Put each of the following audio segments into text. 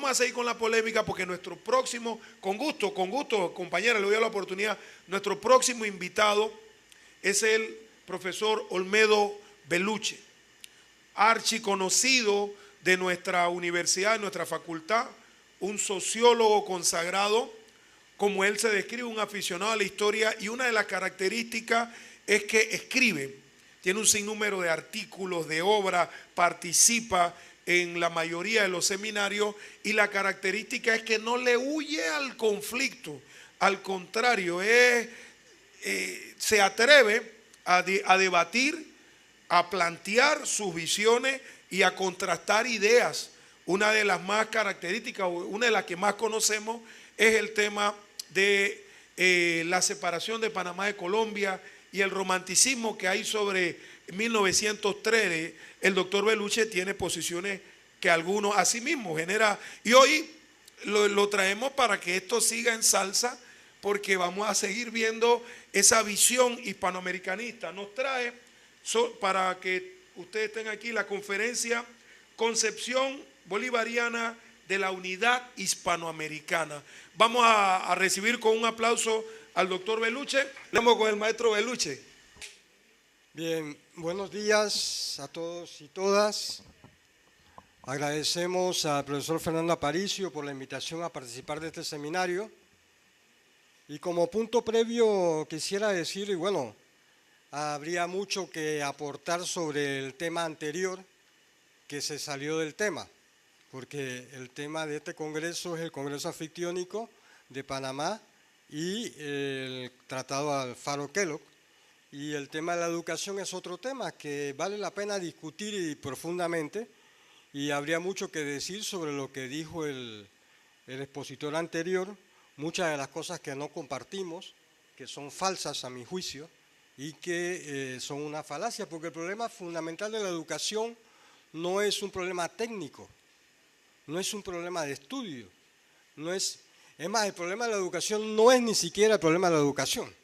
vamos a seguir con la polémica porque nuestro próximo, con gusto, compañera, le doy la oportunidad, nuestro próximo invitado es el profesor Olmedo Belluche, archiconocido de nuestra universidad, de nuestra facultad, un sociólogo consagrado, como él se describe, un aficionado a la historia, y una de las características es que escribe, tiene un sinnúmero de artículos, de obras, participa en la mayoría de los seminarios, y la característica es que no le huye al conflicto, al contrario, se atreve a debatir, a plantear sus visiones y a contrastar ideas. Una de las más características, una de las que más conocemos, es el tema de la separación de Panamá de Colombia y el romanticismo que hay sobre 1903. El doctor Belluche tiene posiciones que algunos asimismo genera, y hoy lo traemos para que esto siga en salsa, porque vamos a seguir viendo esa visión hispanoamericanista. Nos trae, para que ustedes estén aquí, la conferencia Concepción Bolivariana de la Unidad Hispanoamericana. Vamos a recibir con un aplauso al doctor Belluche. Vamos con el maestro Belluche. Bien, buenos días a todos y todas. Agradecemos al profesor Fernando Aparicio por la invitación a participar de este seminario. Y como punto previo quisiera decir, y bueno, habría mucho que aportar sobre el tema anterior que se salió del tema, porque el tema de este congreso es el Congreso Anfictiónico de Panamá y el Tratado Alfaro-Kellogg, y el tema de la educación es otro tema que vale la pena discutir y profundamente, y habría mucho que decir sobre lo que dijo el expositor anterior, muchas de las cosas que no compartimos, que son falsas a mi juicio, y que son una falacia, porque el problema fundamental de la educación no es un problema técnico, no es un problema de estudio, es más, el problema de la educación no es ni siquiera el problema de la educación,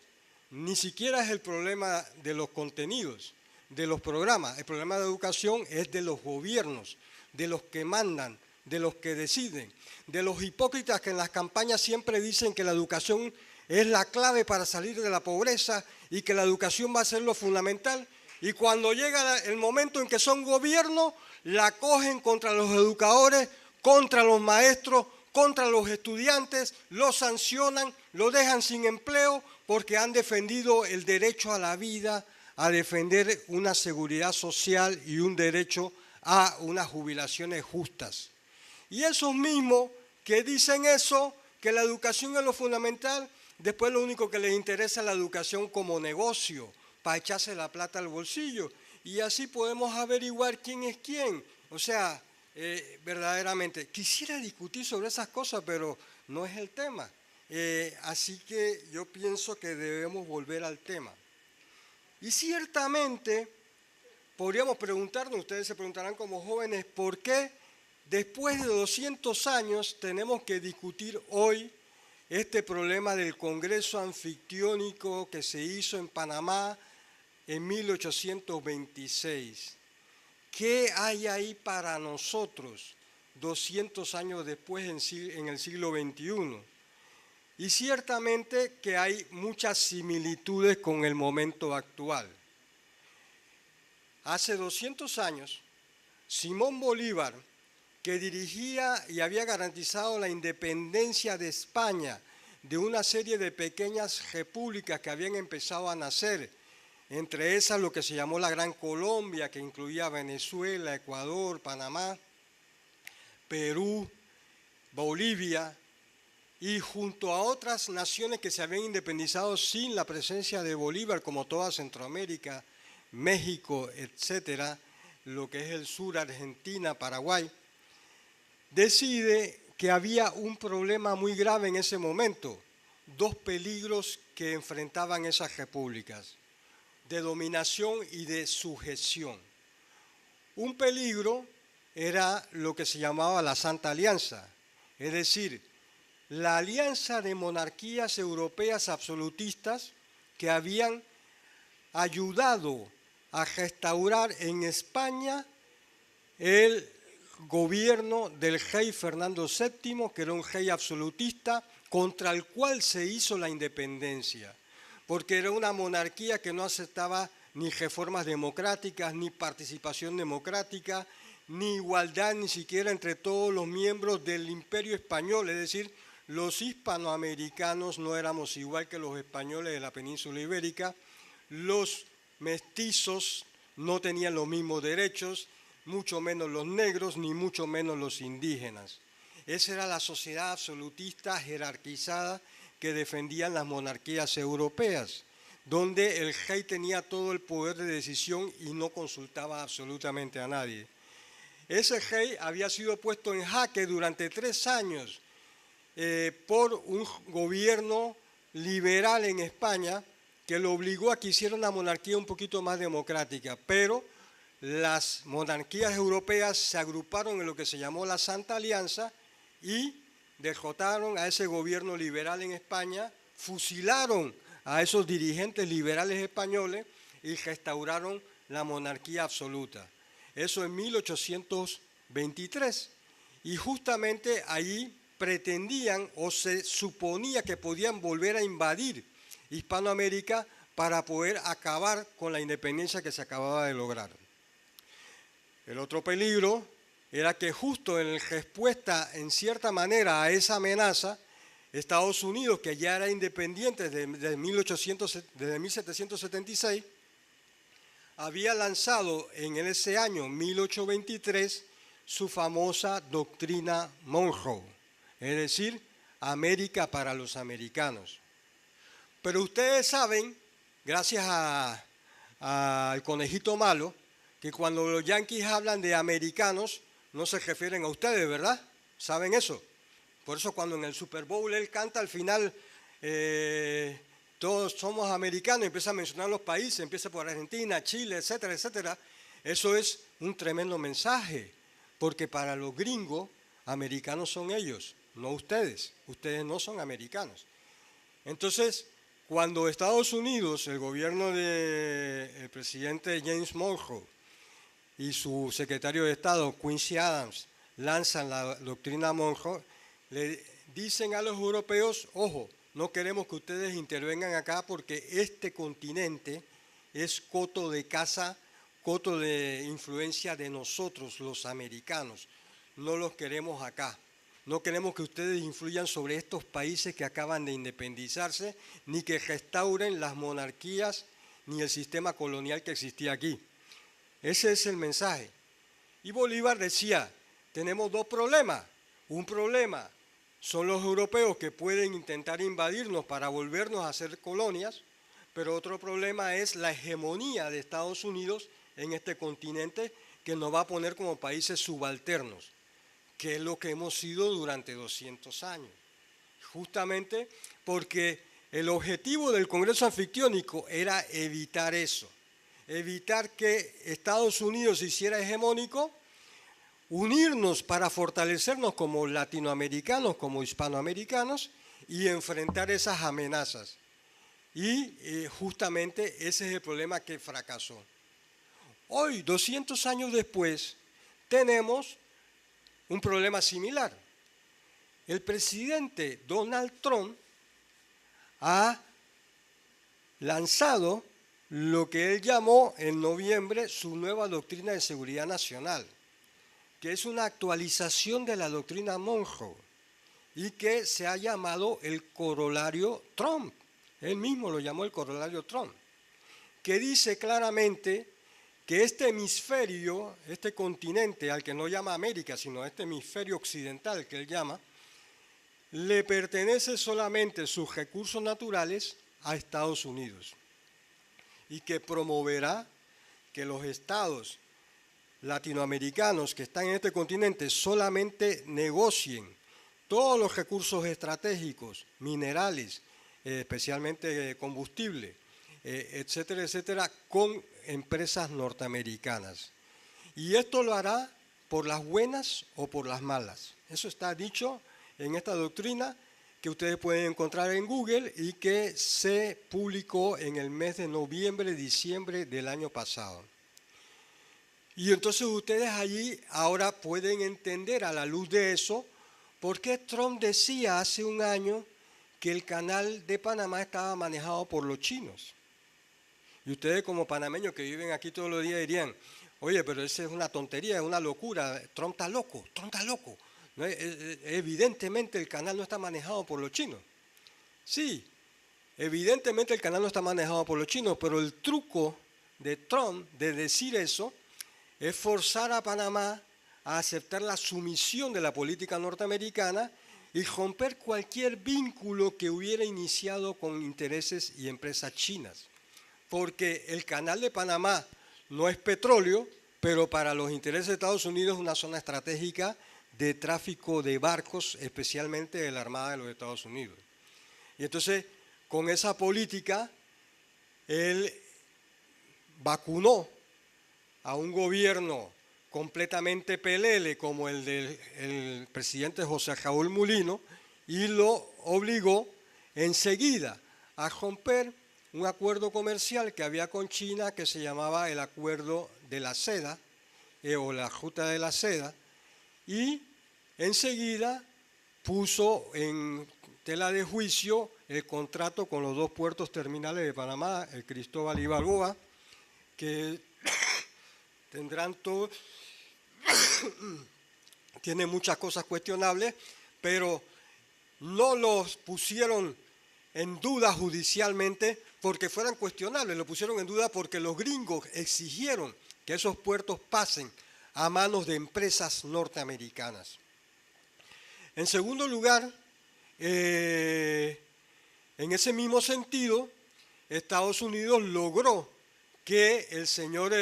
ni siquiera es el problema de los contenidos, de los programas. El problema de la educación es de los gobiernos, de los que mandan, de los que deciden, de los hipócritas que en las campañas siempre dicen que la educación es la clave para salir de la pobreza y que la educación va a ser lo fundamental, y cuando llega el momento en que son gobierno, la cogen contra los educadores, contra los maestros, contra los estudiantes, los sancionan, los dejan sin empleo porque han defendido el derecho a la vida, a defender una seguridad social y un derecho a unas jubilaciones justas. Y esos mismos que dicen eso, que la educación es lo fundamental, después lo único que les interesa es la educación como negocio, para echarse la plata al bolsillo. Y así podemos averiguar quién es quién. O sea, verdaderamente, quisiera discutir sobre esas cosas, pero no es el tema. Así que yo pienso que debemos volver al tema. Y ciertamente, podríamos preguntarnos, ustedes se preguntarán como jóvenes, ¿por qué después de 200 años tenemos que discutir hoy este problema del Congreso Anfictiónico que se hizo en Panamá en 1826? ¿Qué hay ahí para nosotros 200 años después en el siglo XXI? Y ciertamente que hay muchas similitudes con el momento actual. Hace 200 años, Simón Bolívar, que dirigía y había garantizado la independencia de España de una serie de pequeñas repúblicas que habían empezado a nacer, entre esas lo que se llamó la Gran Colombia, que incluía Venezuela, Ecuador, Panamá, Perú, Bolivia, y junto a otras naciones que se habían independizado sin la presencia de Bolívar, como toda Centroamérica, México, etcétera, lo que es el sur, Argentina, Paraguay, decide que había un problema muy grave en ese momento, dos peligros que enfrentaban esas repúblicas, de dominación y de sujeción. Un peligro era lo que se llamaba la Santa Alianza, es decir, la alianza de monarquías europeas absolutistas que habían ayudado a restaurar en España el gobierno del rey Fernando VII, que era un rey absolutista, contra el cual se hizo la independencia, porque era una monarquía que no aceptaba ni reformas democráticas, ni participación democrática, ni igualdad ni siquiera entre todos los miembros del Imperio Español, es decir, los hispanoamericanos no éramos igual que los españoles de la península ibérica, los mestizos no tenían los mismos derechos, mucho menos los negros, ni mucho menos los indígenas. Esa era la sociedad absolutista jerarquizada que defendían las monarquías europeas, donde el rey tenía todo el poder de decisión y no consultaba absolutamente a nadie. Ese rey había sido puesto en jaque durante 3 años por un gobierno liberal en España que lo obligó a que hiciera una monarquía un poquito más democrática, pero las monarquías europeas se agruparon en lo que se llamó la Santa Alianza y derrotaron a ese gobierno liberal en España, fusilaron a esos dirigentes liberales españoles y restauraron la monarquía absoluta. Eso en 1823. Y justamente ahí pretendían o se suponía que podían volver a invadir Hispanoamérica para poder acabar con la independencia que se acababa de lograr. El otro peligro era que justo en respuesta, en cierta manera, a esa amenaza, Estados Unidos, que ya era independiente desde 1776, había lanzado en ese año 1823 su famosa doctrina Monroe, es decir, América para los americanos. Pero ustedes saben, gracias al conejito malo, que cuando los yanquis hablan de americanos, no se refieren a ustedes, ¿verdad? ¿Saben eso? Por eso cuando en el Super Bowl él canta al final, todos somos americanos, y empieza a mencionar los países, empieza por Argentina, Chile, etcétera, etcétera. Eso es un tremendo mensaje, porque para los gringos, americanos son ellos, no ustedes. Ustedes no son americanos. Entonces, cuando Estados Unidos, el gobierno del presidente James Monroe y su secretario de Estado, Quincy Adams, lanzan la doctrina Monroe, le dicen a los europeos, ojo, no queremos que ustedes intervengan acá porque este continente es coto de caza, coto de influencia de nosotros, los americanos. No los queremos acá. No queremos que ustedes influyan sobre estos países que acaban de independizarse, ni que restauren las monarquías, ni el sistema colonial que existía aquí. Ese es el mensaje. Y Bolívar decía, tenemos 2 problemas. Un problema son los europeos que pueden intentar invadirnos para volvernos a hacer colonias, pero otro problema es la hegemonía de Estados Unidos en este continente que nos va a poner como países subalternos, que es lo que hemos sido durante 200 años. Justamente porque el objetivo del Congreso Anfictiónico era evitar eso, evitar que Estados Unidos se hiciera hegemónico, unirnos para fortalecernos como latinoamericanos, como hispanoamericanos y enfrentar esas amenazas. Y justamente ese es el problema que fracasó. Hoy, 200 años después, tenemos un problema similar. El presidente Donald Trump ha lanzado lo que él llamó en noviembre su nueva doctrina de seguridad nacional, que es una actualización de la doctrina Monroe y que se ha llamado el corolario Trump. Él mismo lo llamó el corolario Trump, que dice claramente que este hemisferio, este continente al que no llama América, sino este hemisferio occidental que él llama, le pertenece solamente sus recursos naturales a Estados Unidos y que promoverá que los estados latinoamericanos que están en este continente solamente negocien todos los recursos estratégicos, minerales, especialmente combustible, etcétera, etcétera, con empresas norteamericanas. Y esto lo hará por las buenas o por las malas. Eso está dicho en esta doctrina que ustedes pueden encontrar en Google y que se publicó en el mes de noviembre, diciembre del año pasado. Y entonces ustedes allí ahora pueden entender a la luz de eso por qué Trump decía hace un año que el canal de Panamá estaba manejado por los chinos. Y ustedes como panameños que viven aquí todos los días dirían, oye, pero esa es una tontería, es una locura, Trump está loco, Trump está loco. No, evidentemente el canal no está manejado por los chinos. Sí, evidentemente el canal no está manejado por los chinos, pero el truco de Trump de decir eso es forzar a Panamá a aceptar la sumisión de la política norteamericana y romper cualquier vínculo que hubiera iniciado con intereses y empresas chinas. Porque el canal de Panamá no es petróleo, pero para los intereses de Estados Unidos es una zona estratégica de tráfico de barcos, especialmente de la Armada de los Estados Unidos. Y entonces, con esa política, él vacunó a un gobierno completamente pelele como el del presidente José Raúl Mulino y lo obligó enseguida a romper un acuerdo comercial que había con China que se llamaba el Acuerdo de la Seda o la Ruta de la Seda, y enseguida puso en tela de juicio el contrato con los dos puertos terminales de Panamá, el Cristóbal y Balboa, que tendrán todo, tiene muchas cosas cuestionables, pero no los pusieron en duda judicialmente porque fueran cuestionables, lo pusieron en duda porque los gringos exigieron que esos puertos pasen a manos de empresas norteamericanas. En segundo lugar, en ese mismo sentido, Estados Unidos logró que el señor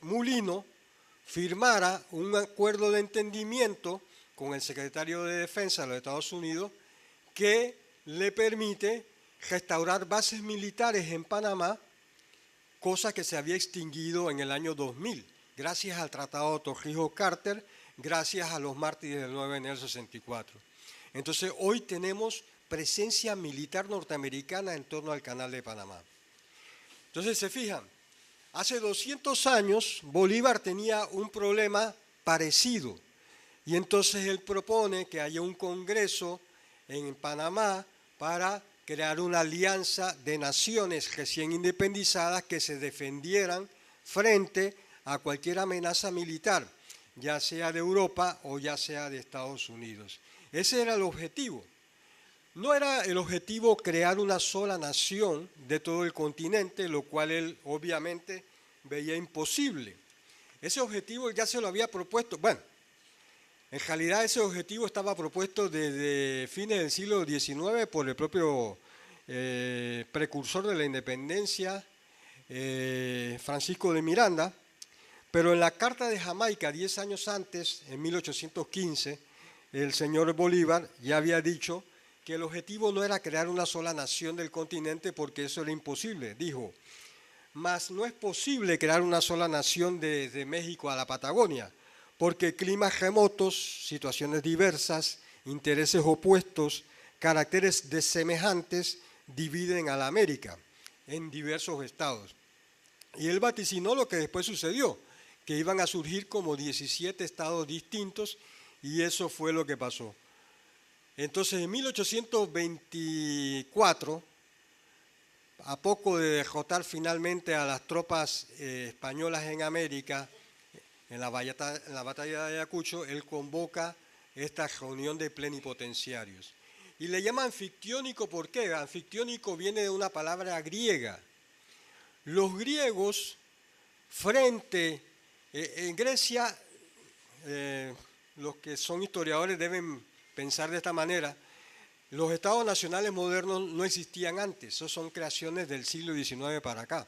Mulino firmara un acuerdo de entendimiento con el secretario de Defensa de los Estados Unidos que le permite restaurar bases militares en Panamá, cosa que se había extinguido en el año 2000, gracias al Tratado de Torrijos-Carter, gracias a los mártires del 9 de enero del 64. Entonces, hoy tenemos presencia militar norteamericana en torno al Canal de Panamá. Entonces, se fijan, hace 200 años Bolívar tenía un problema parecido y entonces él propone que haya un congreso en Panamá para crear una alianza de naciones recién independizadas que se defendieran frente a cualquier amenaza militar, ya sea de Europa o ya sea de Estados Unidos. Ese era el objetivo. No era el objetivo crear una sola nación de todo el continente, lo cual él obviamente veía imposible. Ese objetivo ya se lo había propuesto, bueno, en realidad ese objetivo estaba propuesto desde fines del siglo XIX por el propio precursor de la independencia, Francisco de Miranda, pero en la Carta de Jamaica, 10 años antes, en 1815, el señor Bolívar ya había dicho que el objetivo no era crear una sola nación del continente porque eso era imposible. Dijo, mas no es posible crear una sola nación desde México a la Patagonia, porque climas remotos, situaciones diversas, intereses opuestos, caracteres desemejantes dividen a la América en diversos estados. Y él vaticinó lo que después sucedió, que iban a surgir como 17 estados distintos, y eso fue lo que pasó. Entonces, en 1824, a poco de derrotar finalmente a las tropas españolas en América, en la batalla de Ayacucho, él convoca esta reunión de plenipotenciarios. Y le llama anfictiónico, ¿por qué? Anfictiónico viene de una palabra griega. Los griegos, en Grecia, los que son historiadores deben pensar de esta manera, los estados nacionales modernos no existían antes, esos son creaciones del siglo XIX para acá.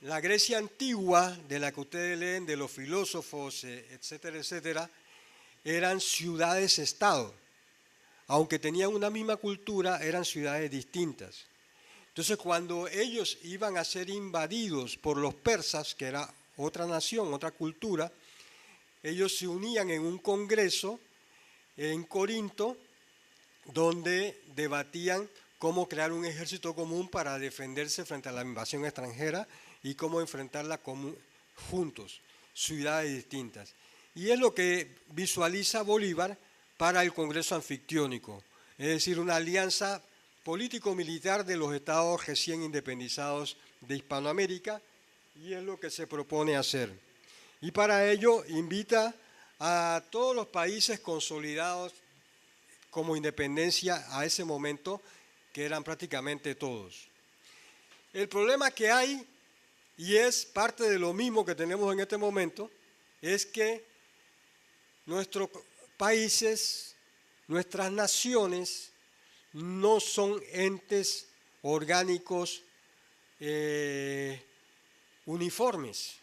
La Grecia antigua, de la que ustedes leen, de los filósofos, etcétera, etcétera, eran ciudades-estado. Aunque tenían una misma cultura, eran ciudades distintas. Entonces, cuando ellos iban a ser invadidos por los persas, que era otra nación, otra cultura, ellos se unían en un congreso en Corinto, donde debatían cómo crear un ejército común para defenderse frente a la invasión extranjera y cómo enfrentarla juntos, ciudades distintas. Y es lo que visualiza Bolívar para el Congreso Anfictiónico, es decir, una alianza político-militar de los estados recién independizados de Hispanoamérica, y es lo que se propone hacer. Y para ello invita a todos los países consolidados como independencia a ese momento, que eran prácticamente todos. El problema que hay, y es parte de lo mismo que tenemos en este momento, es que nuestros países, nuestras naciones, no son entes orgánicos uniformes.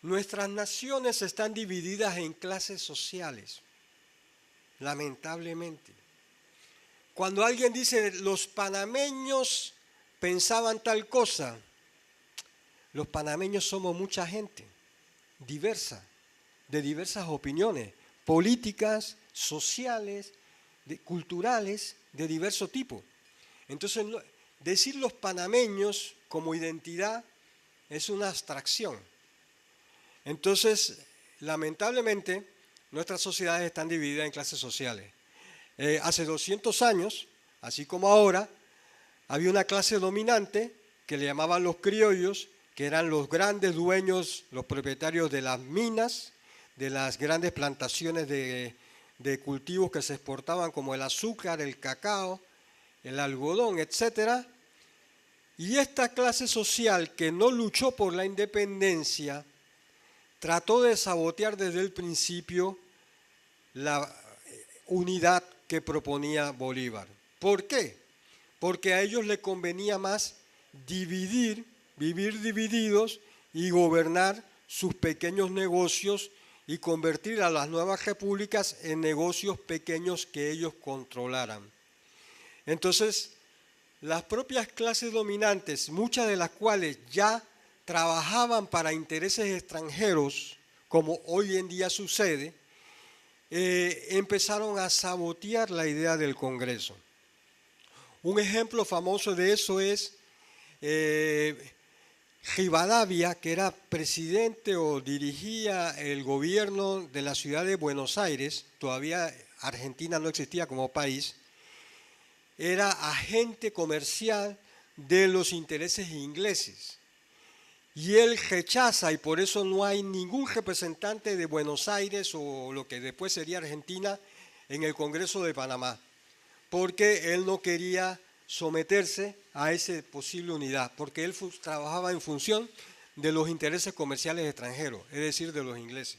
Nuestras naciones están divididas en clases sociales, lamentablemente. Cuando alguien dice los panameños pensaban tal cosa, los panameños somos mucha gente, diversa, de diversas opiniones, políticas, sociales, culturales, de diverso tipo. Entonces, decir los panameños como identidad es una abstracción. Entonces, lamentablemente, nuestras sociedades están divididas en clases sociales. Hace 200 años, así como ahora, había una clase dominante que le llamaban los criollos, que eran los grandes dueños, los propietarios de las minas, de las grandes plantaciones de cultivos que se exportaban como el azúcar, el cacao, el algodón, etc. Y esta clase social que no luchó por la independencia trató de sabotear desde el principio la unidad que proponía Bolívar. ¿Por qué? Porque a ellos les convenía más vivir divididos y gobernar sus pequeños negocios y convertir a las nuevas repúblicas en negocios pequeños que ellos controlaran. Entonces, las propias clases dominantes, muchas de las cuales ya trabajaban para intereses extranjeros, como hoy en día sucede, empezaron a sabotear la idea del Congreso. Un ejemplo famoso de eso es Rivadavia, que era presidente o dirigía el gobierno de la ciudad de Buenos Aires, todavía Argentina no existía como país, era agente comercial de los intereses ingleses. Y él rechaza, y por eso no hay ningún representante de Buenos Aires o lo que después sería Argentina en el Congreso de Panamá, porque él no quería someterse a esa posible unidad, porque él trabajaba en función de los intereses comerciales extranjeros, es decir, de los ingleses.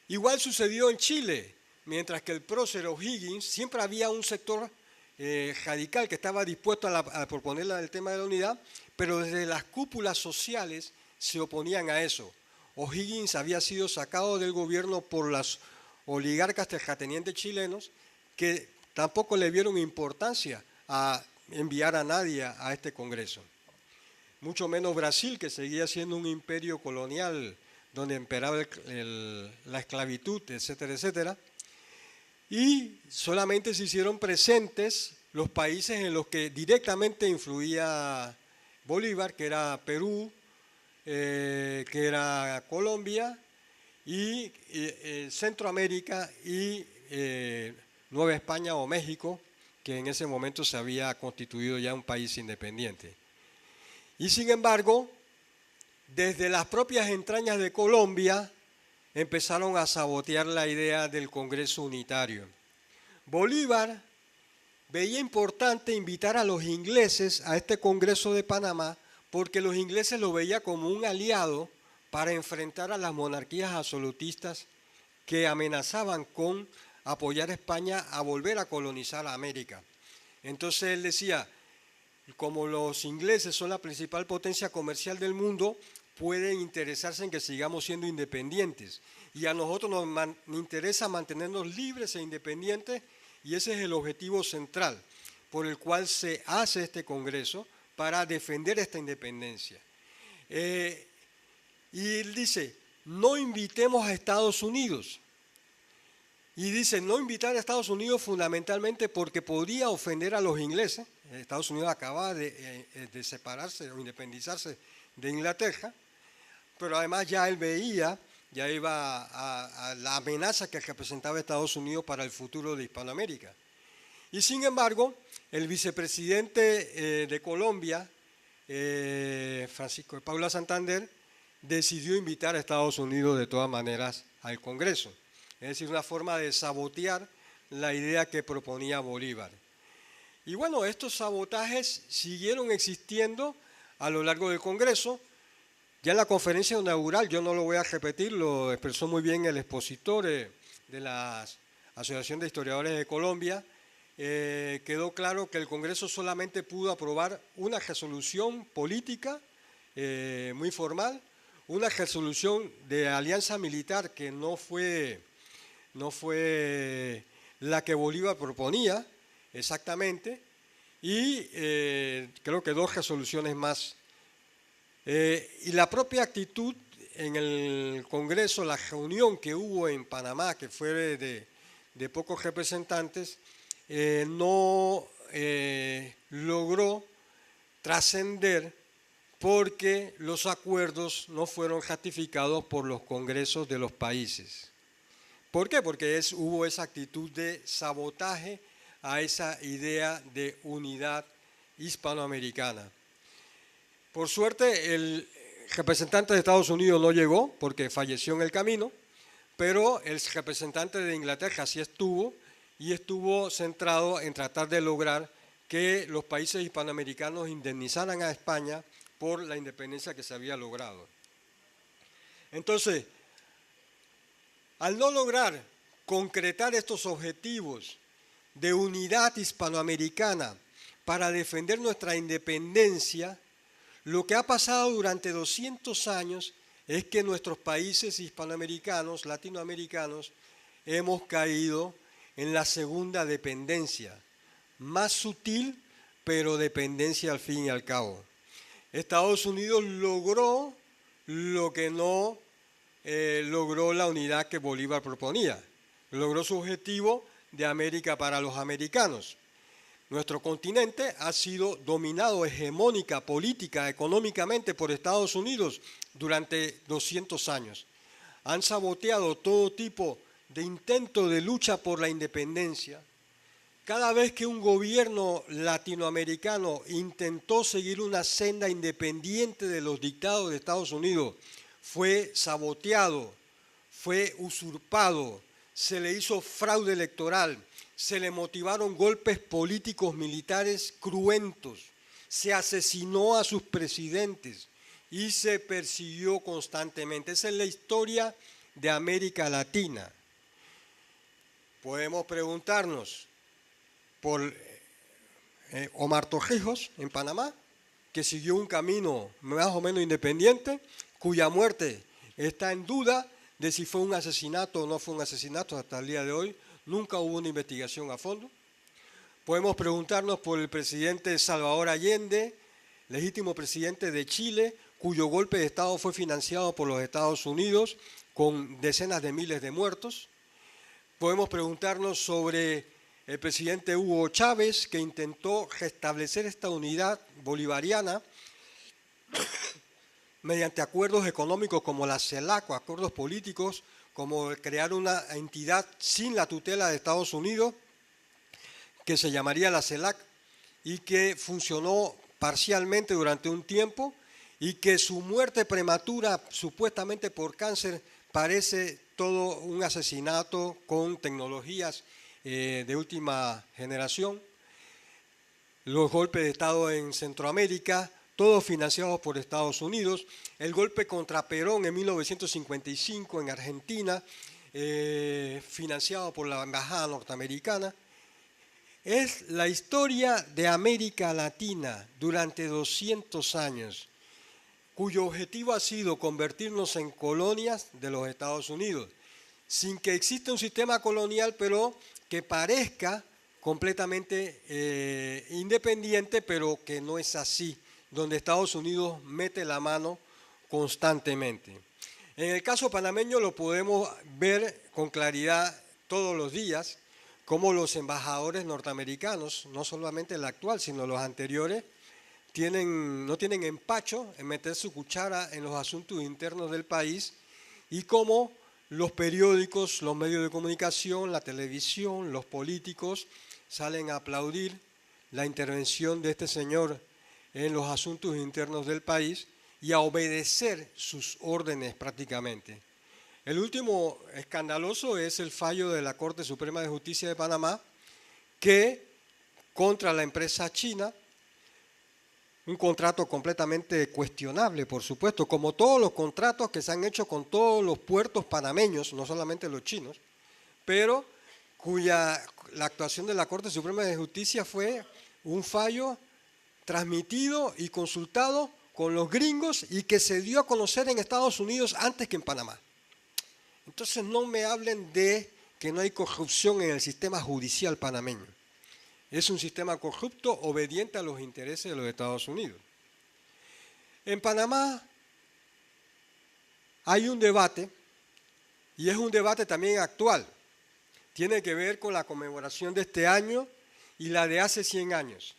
Igual sucedió en Chile, mientras que el prócer O'Higgins, siempre había un sector radical que estaba dispuesto a proponer el tema de la unidad, pero desde las cúpulas sociales se oponían a eso. O'Higgins había sido sacado del gobierno por los oligarcas terratenientes chilenos que tampoco le dieron importancia a enviar a nadie a este Congreso. Mucho menos Brasil, que seguía siendo un imperio colonial donde imperaba la esclavitud, etcétera, etcétera. Y solamente se hicieron presentes los países en los que directamente influía Bolívar, que era Perú, que era Colombia, y Centroamérica y Nueva España o México, que en ese momento se había constituido ya un país independiente. Y sin embargo, desde las propias entrañas de Colombia empezaron a sabotear la idea del Congreso unitario. Bolívar veía importante invitar a los ingleses a este Congreso de Panamá porque los ingleses lo veían como un aliado para enfrentar a las monarquías absolutistas que amenazaban con apoyar a España a volver a colonizar a América. Entonces él decía, como los ingleses son la principal potencia comercial del mundo, pueden interesarse en que sigamos siendo independientes. Y a nosotros nos interesa mantenernos libres e independientes, y ese es el objetivo central por el cual se hace este Congreso, para defender esta independencia. Y él dice, no invitemos a Estados Unidos. Y dice, no invitar a Estados Unidos fundamentalmente porque podría ofender a los ingleses. Estados Unidos acaba de separarse o independizarse de Inglaterra, pero además ya él veía, ya iba a la amenaza que representaba Estados Unidos para el futuro de Hispanoamérica. Y sin embargo, el vicepresidente de Colombia, Francisco de Paula Santander, decidió invitar a Estados Unidos de todas maneras al Congreso. Es decir, una forma de sabotear la idea que proponía Bolívar. Y bueno, estos sabotajes siguieron existiendo a lo largo del Congreso. Ya en la conferencia inaugural, yo no lo voy a repetir, lo expresó muy bien el expositor de la Asociación de Historiadores de Colombia. Quedó claro que el Congreso solamente pudo aprobar una resolución política muy formal, una resolución de alianza militar que no fue la que Bolívar proponía exactamente, y creo que 2 resoluciones más. Y la propia actitud en el Congreso, la reunión que hubo en Panamá, que fue de pocos representantes, no logró trascender porque los acuerdos no fueron ratificados por los congresos de los países. ¿Por qué? Porque hubo esa actitud de sabotaje a esa idea de unidad hispanoamericana. Por suerte, el representante de Estados Unidos no llegó porque falleció en el camino, pero el representante de Inglaterra sí estuvo, y estuvo centrado en tratar de lograr que los países hispanoamericanos indemnizaran a España por la independencia que se había logrado. Entonces, al no lograr concretar estos objetivos de unidad hispanoamericana para defender nuestra independencia, lo que ha pasado durante 200 años es que nuestros países hispanoamericanos, latinoamericanos, hemos caído en la segunda dependencia, más sutil, pero dependencia al fin y al cabo. Estados Unidos logró lo que no logró la unidad que Bolívar proponía. Logró su objetivo de América para los americanos. Nuestro continente ha sido dominado hegemónica, política, económicamente por Estados Unidos durante 200 años. Han saboteado todo tipo de intento de lucha por la independencia. Cada vez que un gobierno latinoamericano intentó seguir una senda independiente de los dictados de Estados Unidos, fue saboteado, fue usurpado, se le hizo fraude electoral, se le motivaron golpes políticos militares cruentos, se asesinó a sus presidentes y se persiguió constantemente. Esa es la historia de América Latina. Podemos preguntarnos por Omar Torrijos en Panamá, que siguió un camino más o menos independiente, cuya muerte está en duda de si fue un asesinato o no fue un asesinato hasta el día de hoy. Nunca hubo una investigación a fondo. Podemos preguntarnos por el presidente Salvador Allende, legítimo presidente de Chile, cuyo golpe de Estado fue financiado por los Estados Unidos con decenas de miles de muertos. Podemos preguntarnos sobre el presidente Hugo Chávez, que intentó restablecer esta unidad bolivariana mediante acuerdos económicos como la CELAC o acuerdos políticos, como crear una entidad sin la tutela de Estados Unidos, que se llamaría la CELAC, y que funcionó parcialmente durante un tiempo, y que su muerte prematura, supuestamente por cáncer, parece todo un asesinato con tecnologías de última generación. Los golpes de Estado en Centroamérica, todos financiados por Estados Unidos. El golpe contra Perón en 1955 en Argentina, financiado por la Embajada norteamericana. Es la historia de América Latina durante 200 años, cuyo objetivo ha sido convertirnos en colonias de los Estados Unidos, sin que exista un sistema colonial, pero que parezca completamente independiente, pero que no es así, donde Estados Unidos mete la mano constantemente. En el caso panameño lo podemos ver con claridad todos los días, como los embajadores norteamericanos, no solamente el actual, sino los anteriores, no tienen empacho en meter su cuchara en los asuntos internos del país y cómo los periódicos, los medios de comunicación, la televisión, los políticos salen a aplaudir la intervención de este señor en los asuntos internos del país y a obedecer sus órdenes prácticamente. El último escandaloso es el fallo de la Corte Suprema de Justicia de Panamá que contra la empresa china, un contrato completamente cuestionable, por supuesto, como todos los contratos que se han hecho con todos los puertos panameños, no solamente los chinos, pero la actuación de la Corte Suprema de Justicia fue un fallo transmitido y consultado con los gringos y que se dio a conocer en Estados Unidos antes que en Panamá. Entonces no me hablen de que no hay corrupción en el sistema judicial panameño. Es un sistema corrupto obediente a los intereses de los Estados Unidos. En Panamá hay un debate, y es un debate también actual. Tiene que ver con la conmemoración de este año y la de hace 100 años.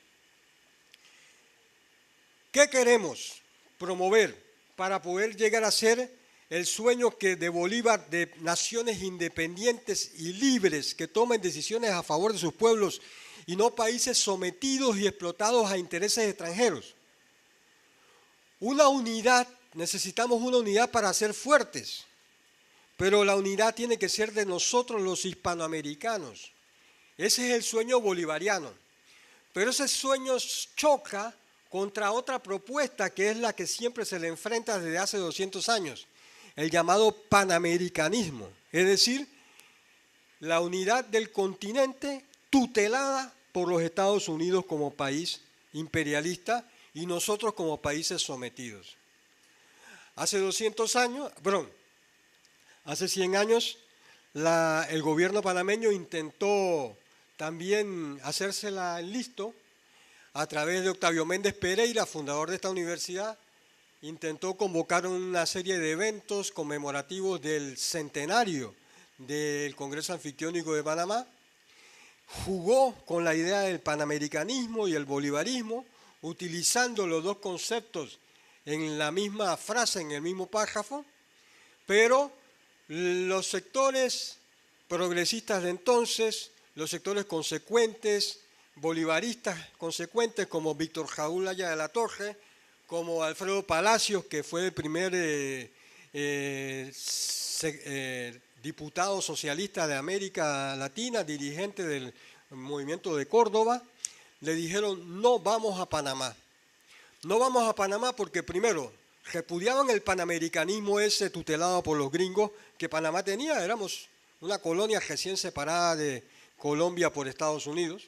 ¿Qué queremos promover para poder llegar a ser el sueño de Bolívar de naciones independientes y libres que tomen decisiones a favor de sus pueblos y no países sometidos y explotados a intereses extranjeros? Una unidad, necesitamos una unidad para ser fuertes, pero la unidad tiene que ser de nosotros los hispanoamericanos. Ese es el sueño bolivariano, pero ese sueño choca contra otra propuesta que es la que siempre se le enfrenta desde hace 200 años, el llamado panamericanismo, es decir, la unidad del continente tutelada por los Estados Unidos como país imperialista y nosotros como países sometidos. Hace 200 años, hace 100 años, el gobierno panameño intentó también hacérsela listo a través de Octavio Méndez Pereira, fundador de esta universidad. Intentó convocar una serie de eventos conmemorativos del centenario del Congreso Anfictiónico de Panamá. Jugó con la idea del panamericanismo y el bolivarismo, utilizando los dos conceptos en la misma frase, en el mismo párrafo, pero los sectores progresistas de entonces, los sectores consecuentes, bolivaristas consecuentes como Víctor Raúl Haya de la Torre, como Alfredo Palacios, que fue el primer diputado socialista de América Latina, dirigente del movimiento de Córdoba, le dijeron: no vamos a Panamá. No vamos a Panamá porque primero repudiaban el panamericanismo ese tutelado por los gringos que Panamá tenía, éramos una colonia recién separada de Colombia por Estados Unidos.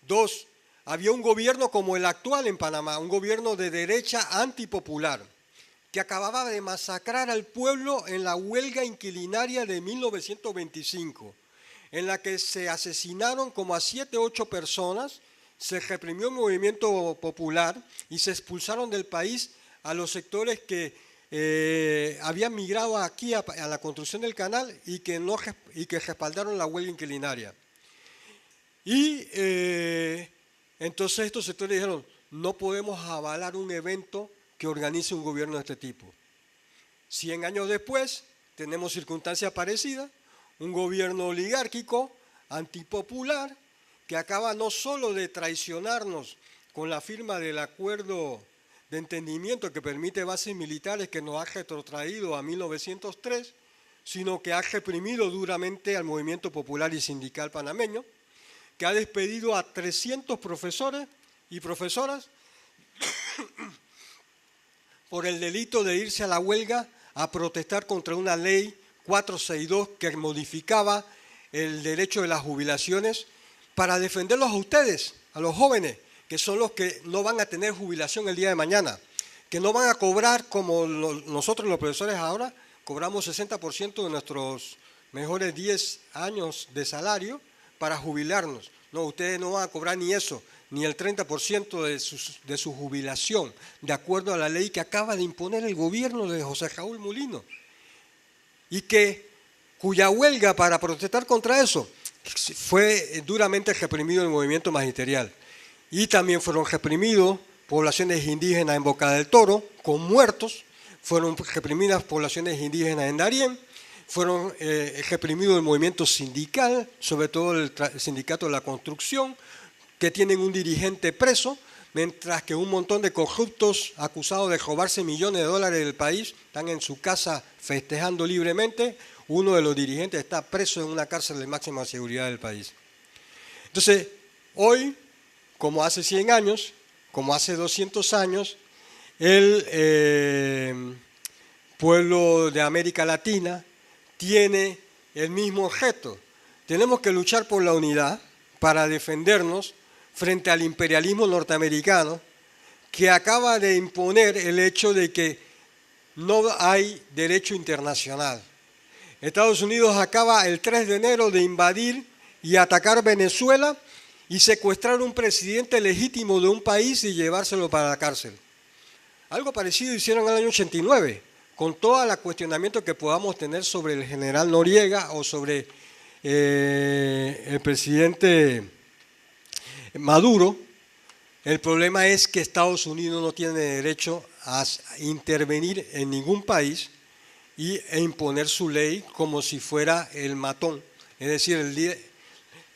Dos, había un gobierno como el actual en Panamá, un gobierno de derecha antipopular, que acababa de masacrar al pueblo en la huelga inquilinaria de 1925, en la que se asesinaron como a 7 u 8 personas, se reprimió el movimiento popular y se expulsaron del país a los sectores que habían migrado aquí a la construcción del canal y que respaldaron la huelga inquilinaria. Y entonces estos sectores dijeron: no podemos avalar un evento que organice un gobierno de este tipo. 100 años después tenemos circunstancias parecidas, un gobierno oligárquico, antipopular, que acaba no solo de traicionarnos con la firma del acuerdo de entendimiento que permite bases militares que nos ha retrotraído a 1903, sino que ha reprimido duramente al movimiento popular y sindical panameño, que ha despedido a 300 profesores y profesoras por el delito de irse a la huelga a protestar contra una ley 462 que modificaba el derecho de las jubilaciones para defenderlos a ustedes, a los jóvenes, que son los que no van a tener jubilación el día de mañana, que no van a cobrar como nosotros los profesores ahora, cobramos 60% de nuestros mejores 10 años de salario para jubilarnos. No, ustedes no van a cobrar ni eso, ni el 30% de su jubilación, de acuerdo a la ley que acaba de imponer el gobierno de José Raúl Mulino, y cuya huelga para protestar contra eso fue duramente reprimido el movimiento magisterial. Y también fueron reprimidos poblaciones indígenas en Boca del Toro, con muertos, fueron reprimidas poblaciones indígenas en Darién, fueron reprimidos el movimiento sindical, sobre todo el sindicato de la construcción, que tienen un dirigente preso, mientras que un montón de corruptos acusados de robarse millones de dólares del país están en su casa festejando libremente. Uno de los dirigentes está preso en una cárcel de máxima seguridad del país. Entonces, hoy, como hace 100 años, como hace 200 años, el pueblo de América Latina tiene el mismo objeto. Tenemos que luchar por la unidad para defendernos frente al imperialismo norteamericano, que acaba de imponer el hecho de que no hay derecho internacional. Estados Unidos acaba el 3 de enero de invadir y atacar Venezuela y secuestrar un presidente legítimo de un país y llevárselo para la cárcel. Algo parecido hicieron en el año 89, con todo el cuestionamiento que podamos tener sobre el general Noriega o sobre el presidente Maduro. El problema es que Estados Unidos no tiene derecho a intervenir en ningún país e imponer su ley como si fuera el matón, es decir,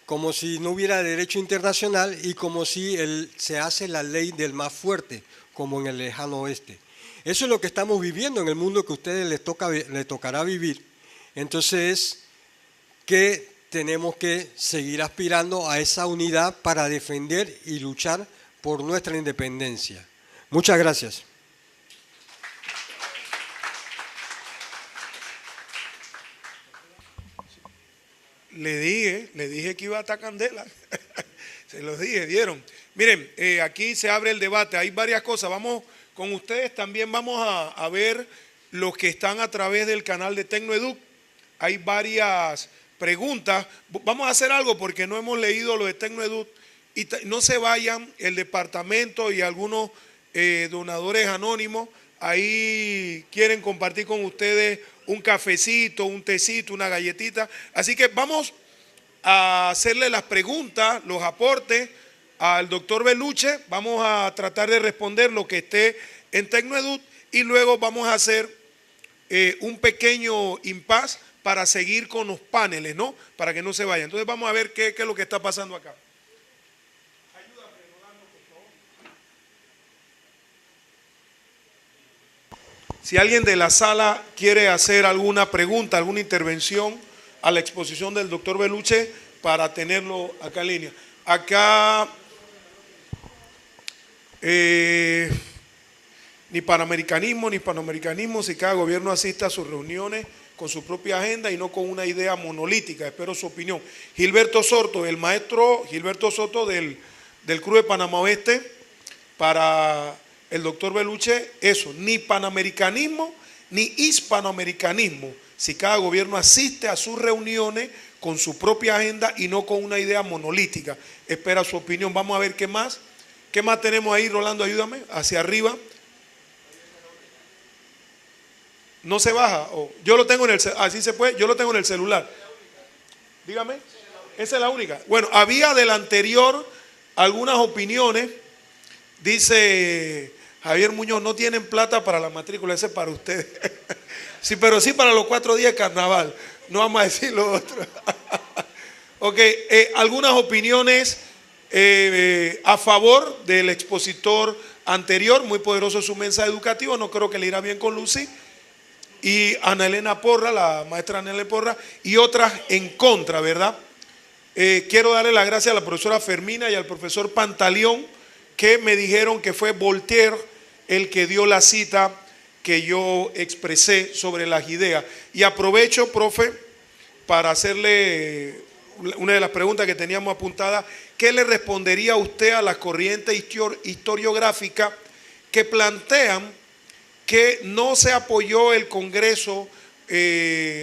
como si no hubiera derecho internacional y como si se hace la ley del más fuerte, como en el lejano oeste. Eso es lo que estamos viviendo en el mundo que a ustedes les tocará vivir. Entonces, que tenemos que seguir aspirando a esa unidad para defender y luchar por nuestra independencia. Muchas gracias. Le dije que iba a estar candela. Se los dije, ¿vieron? Miren, aquí se abre el debate, hay varias cosas. Vamos con ustedes, también vamos a ver los que están a través del canal de Tecnoeduc. Hay varias preguntas. Vamos a hacer algo porque no hemos leído lo de Tecnoeduc. Y no se vayan, el departamento y algunos donadores anónimos ahí quieren compartir con ustedes un cafecito, un tecito, una galletita. Así que vamos a hacerle las preguntas, los aportes al doctor Beluche. Vamos a tratar de responder lo que esté en Tecnoeduc y luego vamos a hacer un pequeño impasse para seguir con los paneles, ¿no? Para que no se vayan. Entonces vamos a ver qué es lo que está pasando acá. Si alguien de la sala quiere hacer alguna pregunta, alguna intervención a la exposición del doctor Beluche para tenerlo acá en línea. Acá ni panamericanismo, si cada gobierno asiste a sus reuniones con su propia agenda y no con una idea monolítica. Espero su opinión. Gilberto Soto, el maestro Gilberto Soto del CRU de Panamá Oeste, para el doctor Beluche, eso, ni panamericanismo ni hispanoamericanismo, si cada gobierno asiste a sus reuniones con su propia agenda y no con una idea monolítica. Espera su opinión. Vamos a ver qué más. ¿Qué más tenemos ahí, Rolando? Ayúdame, hacia arriba. No se baja. Yo lo tengo en el así se puede. Yo lo tengo en el celular. Dígame. Esa es la única. Bueno, había del anterior algunas opiniones. Dice Javier Muñoz, no tienen plata para la matrícula, ese es para ustedes. Sí, pero sí para los 4 días de carnaval. No vamos a decir lo otro. Ok, algunas opiniones a favor del expositor anterior, muy poderoso su mensaje educativo, no creo que le irá bien con Lucy. Y Ana Elena Porra, la maestra Ana Elena Porra, y otras en contra, ¿verdad? Quiero darle las gracias a la profesora Fermina y al profesor Pantaleón, que me dijeron que fue Voltaire el que dio la cita que yo expresé sobre las ideas. Y aprovecho, profe, para hacerle una de las preguntas que teníamos apuntada. ¿Qué le respondería usted a las corrientes historiográficas que plantean que no se apoyó el Congreso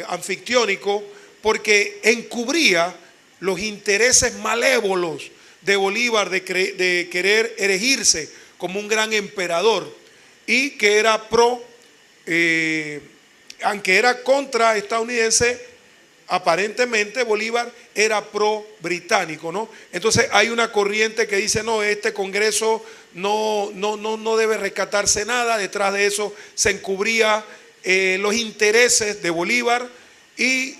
anfictiónico porque encubría los intereses malévolos de Bolívar de querer erigirse como un gran emperador y que era aunque era contra estadounidense, aparentemente Bolívar era pro-británico, ¿no? Entonces hay una corriente que dice, no, este Congreso no debe rescatarse nada, detrás de eso se encubría los intereses de Bolívar y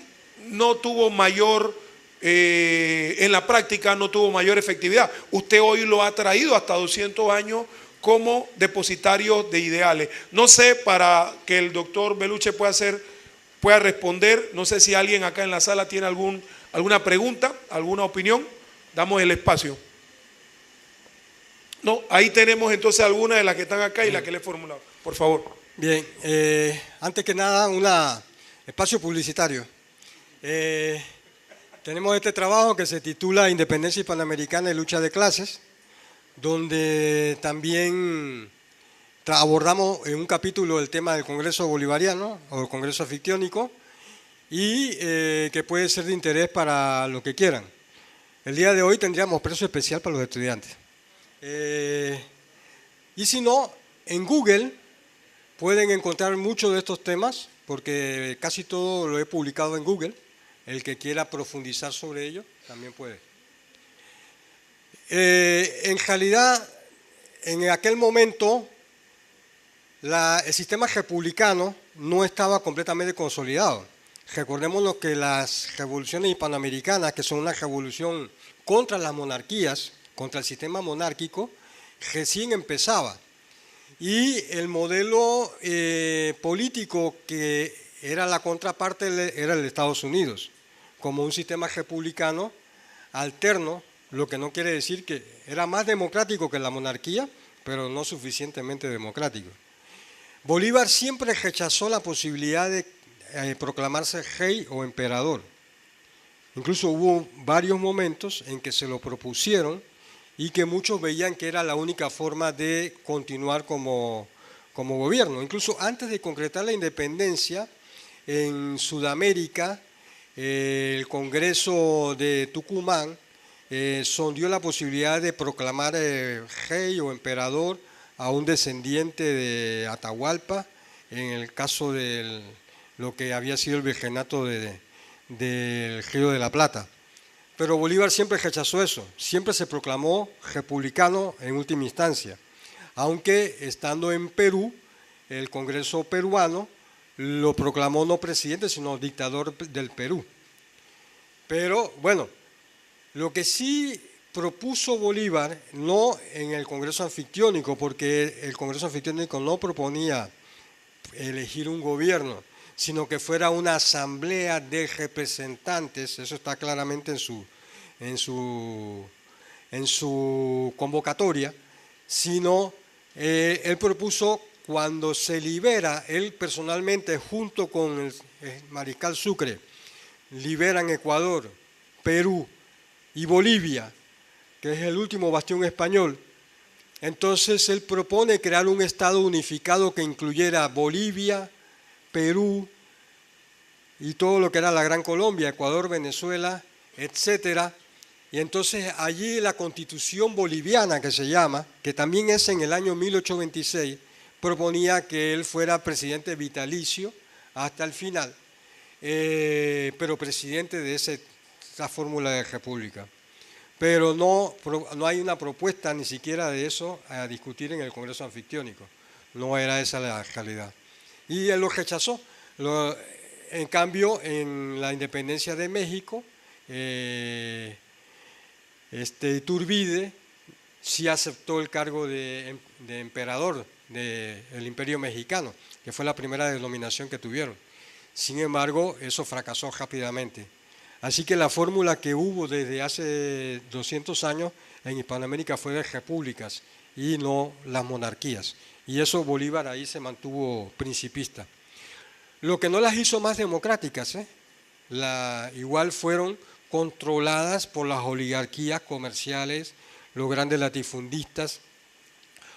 no tuvo mayor, en la práctica no tuvo mayor efectividad. Usted hoy lo ha traído hasta 200 años como depositario de ideales. No sé, para que el doctor Beluche pueda responder, no sé si alguien acá en la sala tiene alguna pregunta, alguna opinión. Damos el espacio. No, ahí tenemos entonces algunas de las que están acá y las que le he formulado. Por favor. Bien, antes que nada, un espacio publicitario. Tenemos este trabajo que se titula Independencia Hispanoamericana y Lucha de Clases, donde también abordamos en un capítulo el tema del Congreso Bolivariano o el Congreso Anfictiónico y que puede ser de interés para lo que quieran. El día de hoy tendríamos precio especial para los estudiantes. Y si no, en Google pueden encontrar muchos de estos temas, porque casi todo lo he publicado en Google. El que quiera profundizar sobre ello también puede. En realidad, en aquel momento, el sistema republicano no estaba completamente consolidado. Recordémonos que las revoluciones hispanoamericanas, que son una revolución contra las monarquías, contra el sistema monárquico, recién empezaba. Y el modelo político que era la contraparte era el de Estados Unidos, como un sistema republicano alterno, lo que no quiere decir que era más democrático que la monarquía, pero no suficientemente democrático. Bolívar siempre rechazó la posibilidad de proclamarse rey o emperador. Incluso hubo varios momentos en que se lo propusieron y que muchos veían que era la única forma de continuar como gobierno. Incluso antes de concretar la independencia, en Sudamérica, el Congreso de Tucumán sondeó la posibilidad de proclamar rey o emperador a un descendiente de Atahualpa, en el caso de lo que había sido el virreinato del Río de la Plata. Pero Bolívar siempre rechazó eso, siempre se proclamó republicano en última instancia, aunque estando en Perú, el Congreso peruano lo proclamó no presidente, sino dictador del Perú. Pero bueno, lo que sí propuso Bolívar, no en el Congreso Anfictiónico, porque el Congreso Anfictiónico no proponía elegir un gobierno, sino que fuera una asamblea de representantes, eso está claramente en su convocatoria, sino él propuso, cuando se libera, él personalmente junto con el mariscal Sucre, liberan Ecuador, Perú y Bolivia, que es el último bastión español. Entonces él propone crear un Estado unificado que incluyera Bolivia, Perú y todo lo que era la Gran Colombia, Ecuador, Venezuela, etcétera. Y entonces allí la Constitución boliviana, que se llama, que también es en el año 1826, proponía que él fuera presidente vitalicio hasta el final, pero presidente de esa fórmula de república. Pero no hay una propuesta ni siquiera de eso a discutir en el Congreso Anfictiónico. No era esa la realidad. Y él lo rechazó. En cambio, en la independencia de México, Iturbide sí aceptó el cargo de emperador del Imperio Mexicano, que fue la primera denominación que tuvieron. Sin embargo, eso fracasó rápidamente. Así que la fórmula que hubo desde hace 200 años en Hispanoamérica fue de repúblicas y no las monarquías. Y eso Bolívar ahí se mantuvo principista. Lo que no las hizo más democráticas, igual fueron controladas por las oligarquías comerciales, los grandes latifundistas,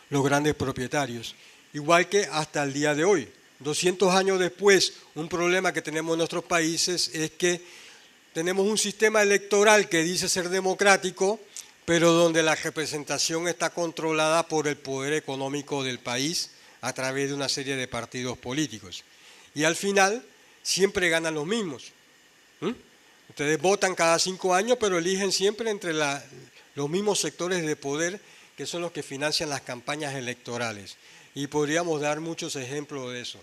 los grandes propietarios. Igual que hasta el día de hoy. 200 años después, un problema que tenemos en nuestros países es que tenemos un sistema electoral que dice ser democrático, pero donde la representación está controlada por el poder económico del país a través de una serie de partidos políticos. Y al final siempre ganan los mismos. Ustedes votan cada 5 años, pero eligen siempre entre los mismos sectores de poder que son los que financian las campañas electorales. Y podríamos dar muchos ejemplos de eso.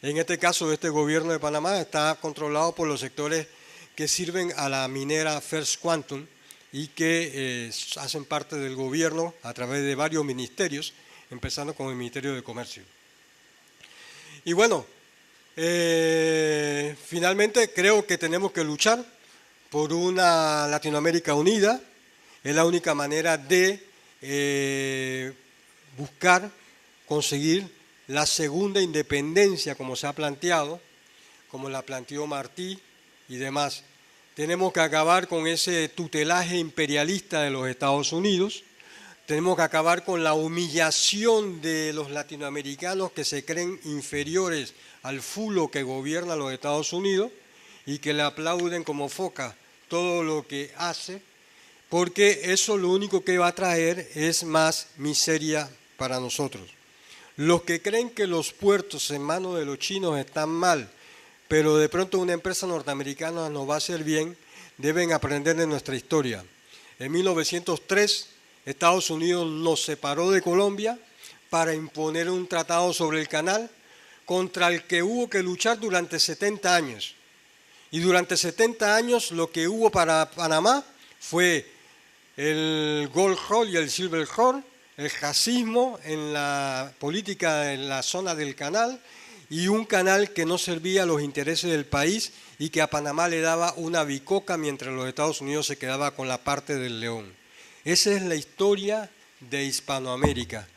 En este caso, este gobierno de Panamá está controlado por los sectores que sirven a la minera First Quantum y que hacen parte del gobierno a través de varios ministerios, empezando con el Ministerio de Comercio. Y bueno, finalmente creo que tenemos que luchar por una Latinoamérica unida. Es la única manera de buscar, conseguir la segunda independencia, como se ha planteado, como la planteó Martí y demás. Tenemos que acabar con ese tutelaje imperialista de los Estados Unidos. Tenemos que acabar con la humillación de los latinoamericanos que se creen inferiores al fulo que gobierna los Estados Unidos y que le aplauden como foca todo lo que hace, porque eso lo único que va a traer es más miseria para nosotros. Los que creen que los puertos en manos de los chinos están mal, pero de pronto una empresa norteamericana nos va a hacer bien, deben aprender de nuestra historia. En 1903, Estados Unidos nos separó de Colombia para imponer un tratado sobre el canal contra el que hubo que luchar durante 70 años. Y durante 70 años lo que hubo para Panamá fue el Gold Roll y el Silver Roll, el racismo en la política en la zona del canal y un canal que no servía a los intereses del país y que a Panamá le daba una bicoca mientras los Estados Unidos se quedaba con la parte del león. Esa es la historia de Hispanoamérica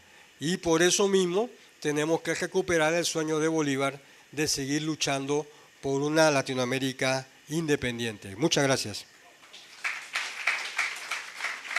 y por eso mismo tenemos que recuperar el sueño de Bolívar de seguir luchando por una Latinoamérica independiente. Muchas gracias.